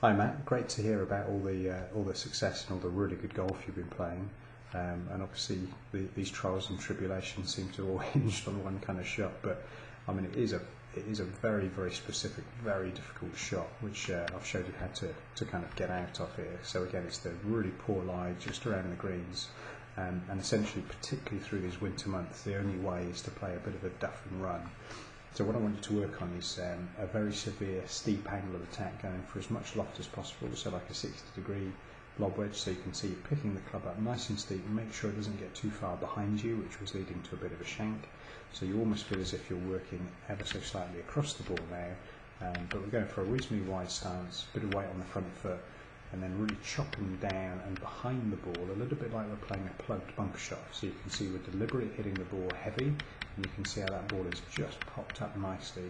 Hi Matt, great to hear about all the success and all the really good golf you've been playing. And obviously these trials and tribulations seem to all hinged on one kind of shot. But I mean, it is a very very specific, very difficult shot, which I've showed you how to kind of get out of here. So again, it's the really poor lie just around the greens, and essentially, particularly through these winter months, the only way is to play a bit of a duff and run. So what I want you to work on is a very severe steep angle of attack, going for as much loft as possible, so like a 60-degree lob wedge, so you can see you're picking the club up nice and steep and make sure it doesn't get too far behind you, which was leading to a bit of a shank. So you almost feel as if you're working ever so slightly across the ball now, but we're going for a reasonably wide stance, a bit of weight on the front foot, and then really chopping down and behind the ball, a little bit like we're playing a plugged bunker shot. So you can see we're deliberately hitting the ball heavy, and you can see how that ball has just popped up nicely.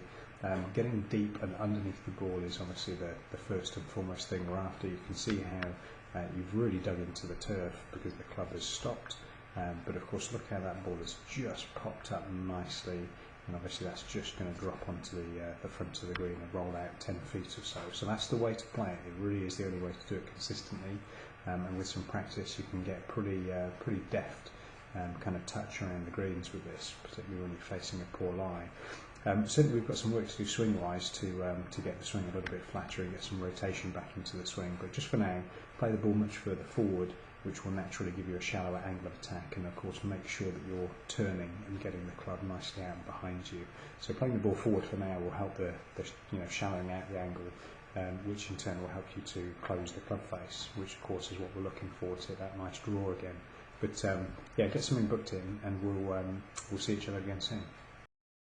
Getting deep and underneath the ball is obviously the first and foremost thing we're after. You can see how you've really dug into the turf because the club has stopped, but of course look how that ball has just popped up nicely, and obviously that's just going to drop onto the front of the green and roll out 10 feet or so. So that's the way to play it. It really is the only way to do it consistently, and with some practice you can get pretty deft kind of touch around the greens with this, particularly when you're facing a poor lie. Certainly we've got some work to do swing-wise to get the swing a little bit flatter and get some rotation back into the swing, but just for now, play the ball much further forward, which will naturally give you a shallower angle of attack, and of course make sure that you're turning and getting the club nicely out behind you. So playing the ball forward for now will help the shallowing out the angle, which in turn will help you to close the club face, which of course is what we're looking for to hit that nice draw again. But yeah, get something booked in, and we'll see each other again soon.